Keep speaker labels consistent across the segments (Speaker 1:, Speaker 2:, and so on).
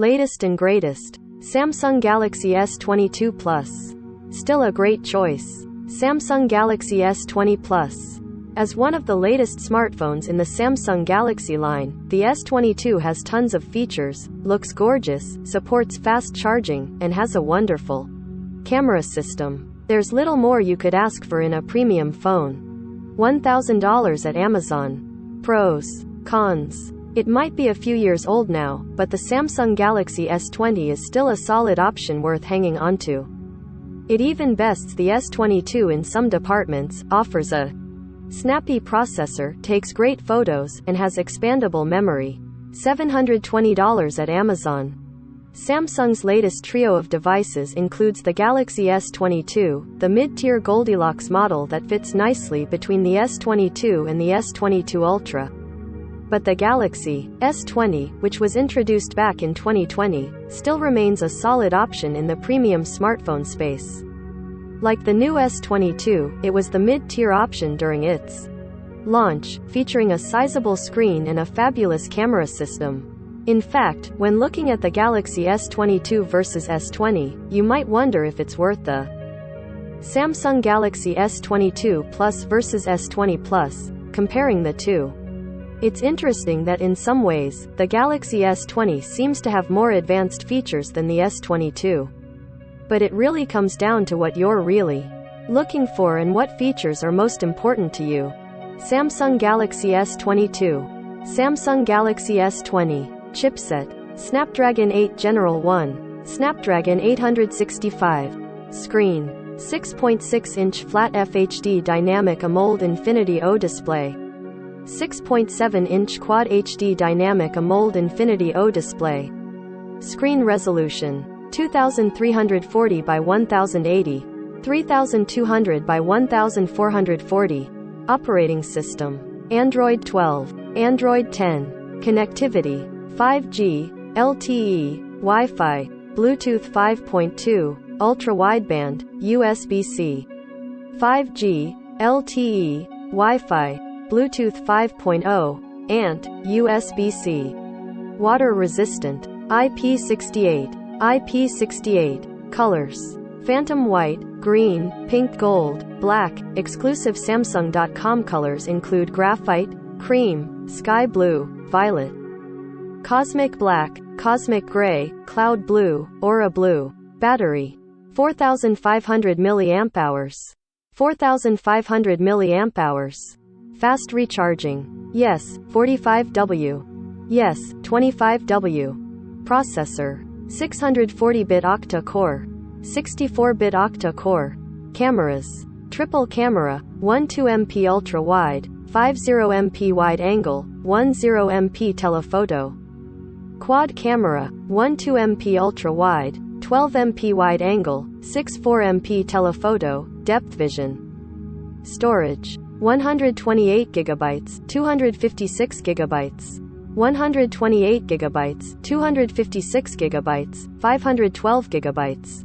Speaker 1: Latest and greatest. Samsung Galaxy S22 Plus. Still a great choice. Samsung Galaxy S20 Plus. As one of the latest smartphones in the Samsung Galaxy line, the S22 has tons of features, looks gorgeous, supports fast charging, and has a wonderful camera system. There's little more you could ask for in a premium phone. $1,000 at Amazon. Pros. Cons. It might be a few years old now, but the Samsung Galaxy S20 is still a solid option worth hanging onto. It even bests the S22 in some departments, offers a snappy processor, takes great photos, and has expandable memory. $720 at Amazon. Samsung's latest trio of devices includes the Galaxy S22, the mid-tier Goldilocks model that fits nicely between the S22 and the S22 Ultra. But the Galaxy S20, which was introduced back in 2020, still remains a solid option in the premium smartphone space. Like the new S22, it was the mid-tier option during its launch, featuring a sizable screen and a fabulous camera system. In fact, when looking at the Galaxy S22 versus S20, you might wonder if it's worth the Samsung Galaxy S22 Plus versus S20 Plus, comparing the two. It's interesting that in some ways, the Galaxy S20 seems to have more advanced features than the S22. But it really comes down to what you're really looking for and what features are most important to you. Samsung Galaxy S22. Samsung Galaxy S20. Chipset. Snapdragon 8 General 1. Snapdragon 865. Screen. 6.6-inch flat FHD Dynamic AMOLED Infinity O display. 6.7-inch Quad HD Dynamic AMOLED Infinity O display. Screen resolution. 2340 by 1080, 3200 by 1440. Operating system. Android 12. Android 10. Connectivity. 5G, LTE, Wi-Fi, Bluetooth 5.2, ultra-wideband, USB-C. 5G, LTE, Wi-Fi, Bluetooth 5.0, and USB-C. Water resistant. IP68. IP68. Colors. Phantom white, green, pink gold, black. Exclusive Samsung.com colors include graphite, cream, sky blue, violet, cosmic black, cosmic gray, cloud blue, aura blue. Battery. 4500 mAh. 4500 mAh. Fast recharging. Yes, 45W. Yes, 25W. Processor. 640-bit octa-core. 64-bit octa-core. Cameras. Triple camera, 12MP ultra-wide, 50MP wide-angle, 10MP telephoto. Quad camera, 12MP ultra-wide, 12MP wide-angle, 64MP telephoto, depth vision. Storage. 128GB, 256GB. 128GB, 256GB, 512GB.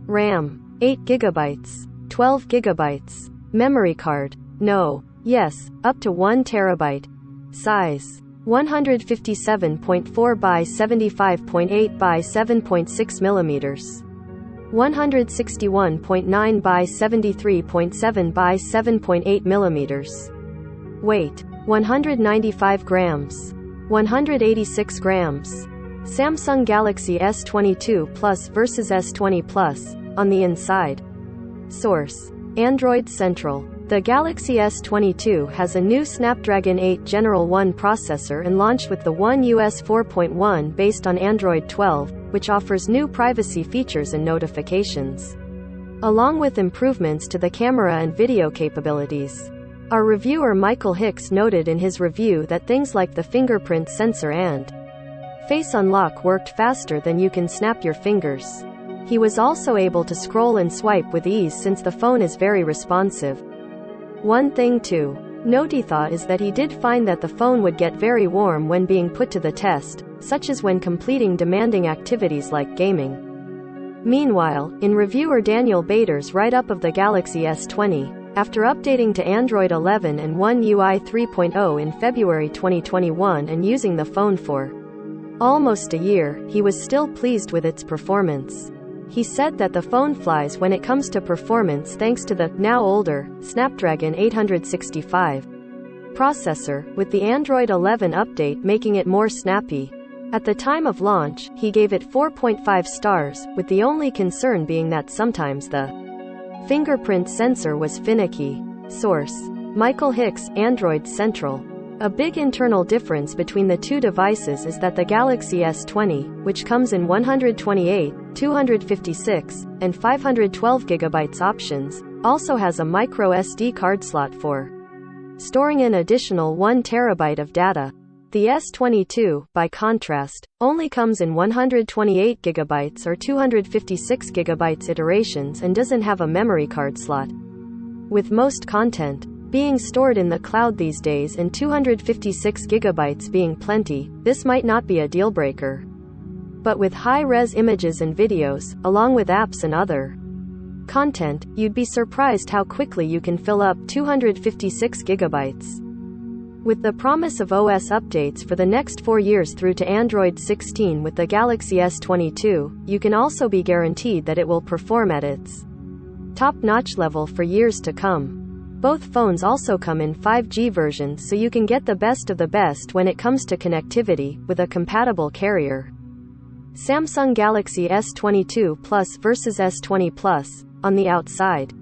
Speaker 1: RAM. 8GB. 12GB. Memory card. No. Yes, up to 1 TB. Size. 157.4 by 75.8 by 7.6 mm. 161.9 by 73.7 by 7.8 mm. Weight. 195 grams. 186 grams. Samsung Galaxy S22 Plus versus S20 Plus, on the inside. Source. Android Central. The Galaxy S22 has a new Snapdragon 8 General 1 processor and launched with the One UI 4.1 based on Android 12, which offers new privacy features and notifications, along with improvements to the camera and video capabilities. Our reviewer Michael Hicks noted in his review that things like the fingerprint sensor and face unlock worked faster than you can snap your fingers. He was also able to scroll and swipe with ease since the phone is very responsive. One thing to note he thought is that he did find that the phone would get very warm when being put to the test, such as when completing demanding activities like gaming. Meanwhile, in reviewer Daniel Bader's write-up of the Galaxy S20, after updating to Android 11 and One UI 3.0 in February 2021 and using the phone for almost a year, he was still pleased with its performance. He said that the phone flies when it comes to performance thanks to the, now older, Snapdragon 865 processor, with the Android 11 update making it more snappy. At the time of launch, he gave it 4.5 stars, with the only concern being that sometimes the fingerprint sensor was finicky. Source: Michael Hicks, Android Central. A big internal difference between the two devices is that the Galaxy S20, which comes in 128, 256, and 512 GB options, also has a micro SD card slot for storing an additional 1 TB of data. The S22, by contrast, only comes in 128 GB or 256 GB iterations and doesn't have a memory card slot. With most content being stored in the cloud these days and 256 GB being plenty, this might not be a deal-breaker. But with high-res images and videos, along with apps and other content, you'd be surprised how quickly you can fill up 256 GB. With the promise of OS updates for the next 4 years through to Android 16 with the Galaxy S22, you can also be guaranteed that it will perform at its top-notch level for years to come. Both phones also come in 5G versions, so you can get the best of the best when it comes to connectivity, with a compatible carrier. Samsung Galaxy S22 Plus vs S20 Plus, on the outside.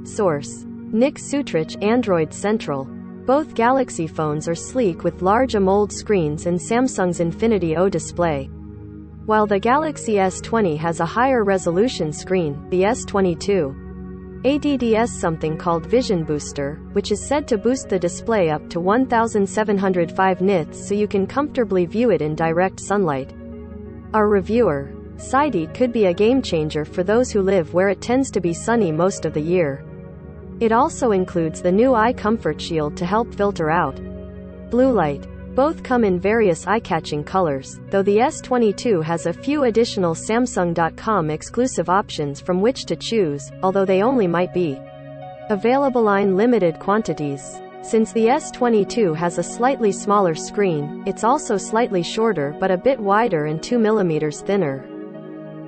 Speaker 1: Source: Nick Sutrich, Android Central. Both Galaxy phones are sleek with large AMOLED screens and Samsung's Infinity O display. While the Galaxy S20 has a higher resolution screen, the S22 adds something called Vision Booster, which is said to boost the display up to 1705 nits so you can comfortably view it in direct sunlight. Our reviewer cited could be a game changer for those who live where it tends to be sunny most of the year. It also includes the new Eye Comfort Shield to help filter out blue light. Both come in various eye-catching colors, though the S22 has a few additional Samsung.com exclusive options from which to choose, although they only might be available in limited quantities. Since the S22 has a slightly smaller screen, it's also slightly shorter but a bit wider and 2 mm thinner.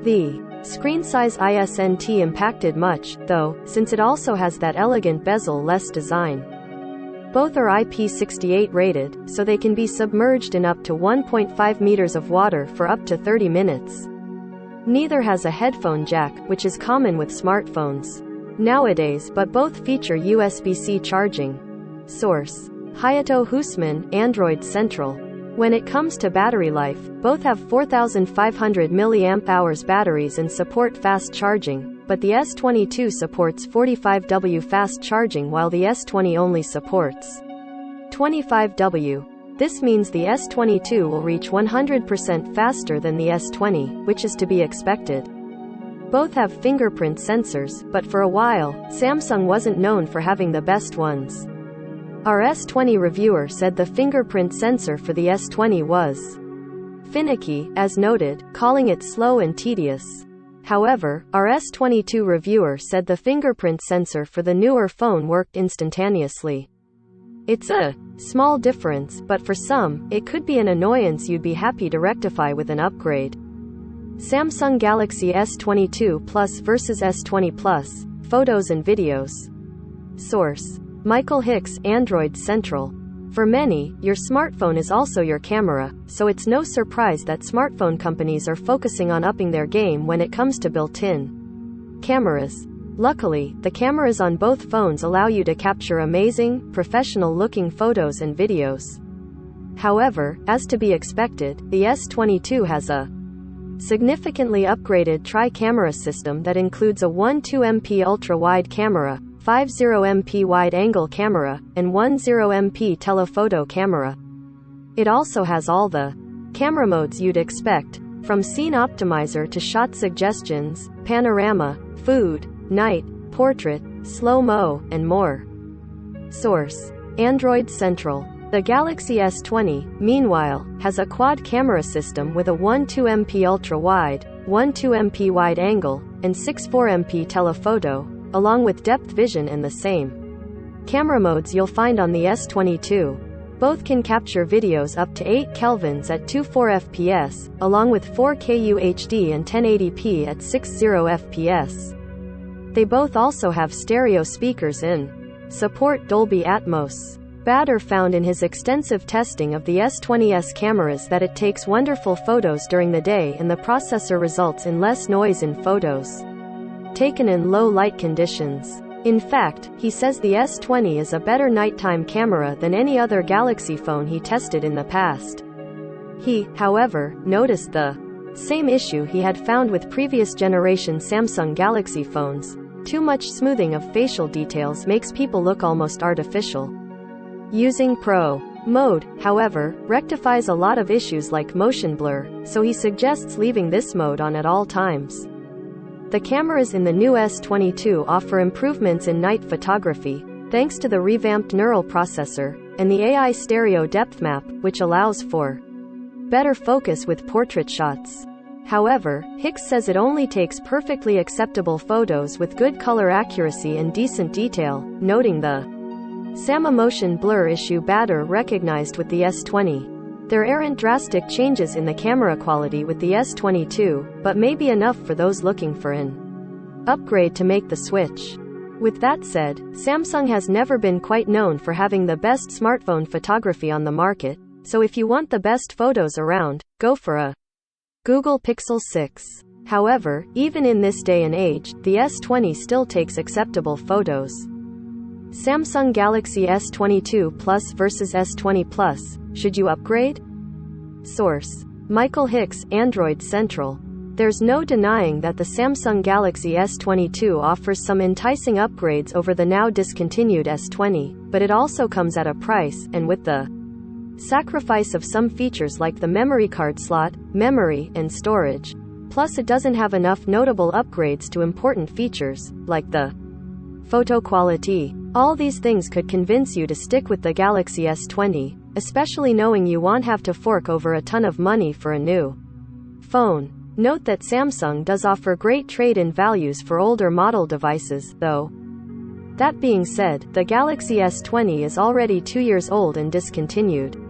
Speaker 1: The screen size isn't impacted much, though, since it also has that elegant bezel-less design. Both are IP68 rated, so they can be submerged in up to 1.5 meters of water for up to 30 minutes. Neither has a headphone jack, which is common with smartphones nowadays, but both feature USB-C charging. Source: Hayato Husman, Android Central. When it comes to battery life, both have 4,500 mAh batteries and support fast charging, but the S22 supports 45W fast charging while the S20 only supports 25W. This means the S22 will reach 100% faster than the S20, which is to be expected. Both have fingerprint sensors, but for a while, Samsung wasn't known for having the best ones. Our S20 reviewer said the fingerprint sensor for the S20 was finicky, as noted, calling it slow and tedious. However, our S22 reviewer said the fingerprint sensor for the newer phone worked instantaneously. It's a small difference, but for some, it could be an annoyance you'd be happy to rectify with an upgrade. Samsung Galaxy S22 Plus vs S20 Plus, photos and videos. Source: Michael Hicks, Android Central. For many, your smartphone is also your camera, so it's no surprise that smartphone companies are focusing on upping their game when it comes to built-in cameras. Luckily, the cameras on both phones allow you to capture amazing, professional-looking photos and videos. However, as to be expected, the S22 has a significantly upgraded tri-camera system that includes a 12MP ultra-wide camera, 50MP wide-angle camera, and 10MP telephoto camera. It also has all the camera modes you'd expect, from scene optimizer to shot suggestions, panorama, food, night, portrait, slow-mo, and more. Source: Android Central. The Galaxy S20, meanwhile, has a quad camera system with a 12MP ultra-wide, 12MP wide-angle, and 64MP telephoto, along with depth vision and the same camera modes you'll find on the S22. Both can capture videos up to 8 kelvins at 24 fps, along with 4K UHD and 1080p at 60 fps. They both also have stereo speakers and support Dolby Atmos. Bader found in his extensive testing of the S20's cameras that it takes wonderful photos during the day and the processor results in less noise in photos taken in low light conditions. In fact, he says the S20 is a better nighttime camera than any other Galaxy phone he tested in the past. He, however, noticed the same issue he had found with previous generation Samsung Galaxy phones. Too much smoothing of facial details makes people look almost artificial. Using Pro mode, however, rectifies a lot of issues like motion blur, so he suggests leaving this mode on at all times. The cameras in the new S22 offer improvements in night photography, thanks to the revamped neural processor, and the AI stereo depth map, which allows for better focus with portrait shots. However, Hicks says it only takes perfectly acceptable photos with good color accuracy and decent detail, noting the SAMA motion blur issue Bader recognized with the S20. There aren't drastic changes in the camera quality with the S22, but may be enough for those looking for an upgrade to make the switch. With that said, Samsung has never been quite known for having the best smartphone photography on the market, so if you want the best photos around, go for a Google Pixel 6. However, even in this day and age, the S20 still takes acceptable photos. Samsung Galaxy S22 Plus versus S20 Plus, should you upgrade? Source: Michael Hicks, Android Central. There's no denying that the Samsung Galaxy S22 offers some enticing upgrades over the now discontinued S20, but it also comes at a price, and with the sacrifice of some features like the memory card slot, memory, and storage. Plus it doesn't have enough notable upgrades to important features, like the photo quality. All these things could convince you to stick with the Galaxy S20, especially knowing you won't have to fork over a ton of money for a new phone. Note that Samsung does offer great trade-in values for older model devices, though. That being said, the Galaxy S20 is already 2 years old and discontinued.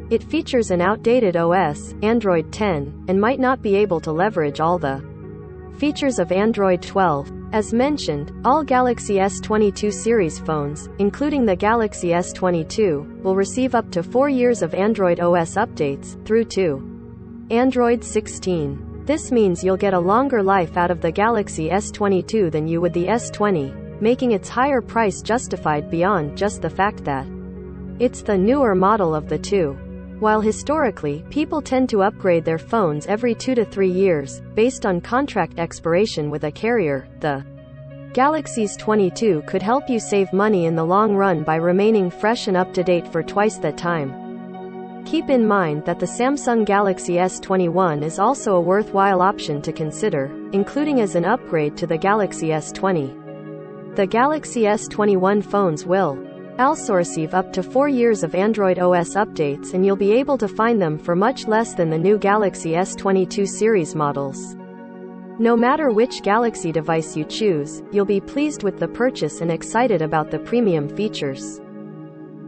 Speaker 1: It features an outdated OS, Android 10, and might not be able to leverage all the features of Android 12. As mentioned, all Galaxy S22 series phones, including the Galaxy S22, will receive up to 4 years of Android OS updates, through to Android 16. This means you'll get a longer life out of the Galaxy S22 than you would the S20, making its higher price justified beyond just the fact that it's the newer model of the two. While historically, people tend to upgrade their phones every 2 to 3 years, based on contract expiration with a carrier, the Galaxy S22 could help you save money in the long run by remaining fresh and up-to-date for twice that time. Keep in mind that the Samsung Galaxy S21 is also a worthwhile option to consider, including as an upgrade to the Galaxy S20. The Galaxy S21 phones will also receive up to 4 years of Android OS updates, and you'll be able to find them for much less than the new Galaxy S22 series models. No matter which Galaxy device you choose, you'll be pleased with the purchase and excited about the premium features.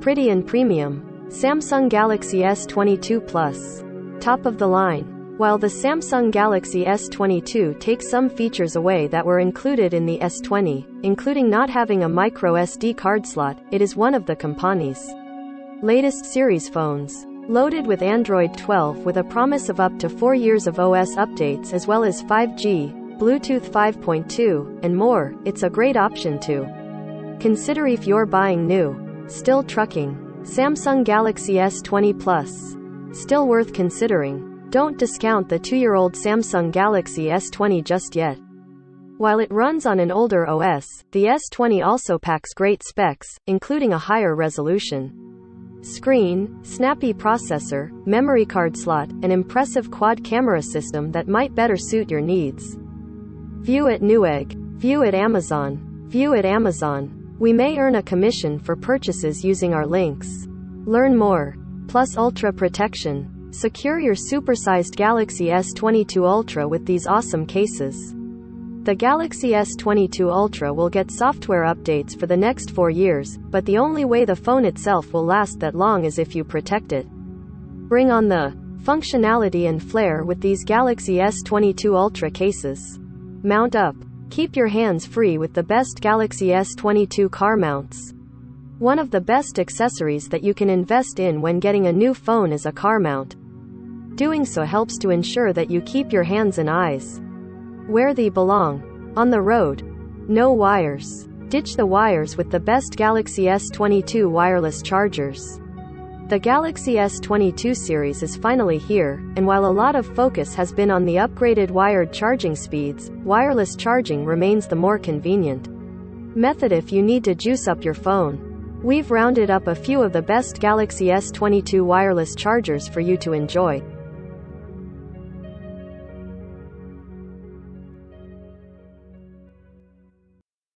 Speaker 1: Pretty and premium. Samsung Galaxy S22 Plus. Top of the line. While the Samsung Galaxy S22 takes some features away that were included in the S20, including not having a micro SD card slot, it is one of the company's latest series phones. Loaded with Android 12 with a promise of up to 4 years of OS updates as well as 5G, Bluetooth 5.2, and more, it's a great option to consider if you're buying new. Still trucking. Samsung Galaxy S20 Plus. Still worth considering. Don't discount the 2-year-old Samsung Galaxy S20 just yet. While it runs on an older OS, the S20 also packs great specs, including a higher resolution screen, snappy processor, memory card slot, and impressive quad camera system that might better suit your needs. View at Newegg. View at Amazon. View at Amazon. We may earn a commission for purchases using our links. Learn more. Plus Ultra Protection. Secure your supersized Galaxy S22 Ultra with these awesome cases. The Galaxy S22 Ultra will get software updates for the next 4 years, but the only way the phone itself will last that long is if you protect it. Bring on the functionality and flair with these Galaxy S22 Ultra cases. Mount up. Keep your hands free with the best Galaxy S22 car mounts. One of the best accessories that you can invest in when getting a new phone is a car mount. Doing so helps to ensure that you keep your hands and eyes where they belong. On the road. No wires. Ditch the wires with the best Galaxy S22 wireless chargers. The Galaxy S22 series is finally here, and while a lot of focus has been on the upgraded wired charging speeds, wireless charging remains the more convenient method if you need to juice up your phone. We've rounded up a few of the best Galaxy S22 wireless chargers for you to enjoy.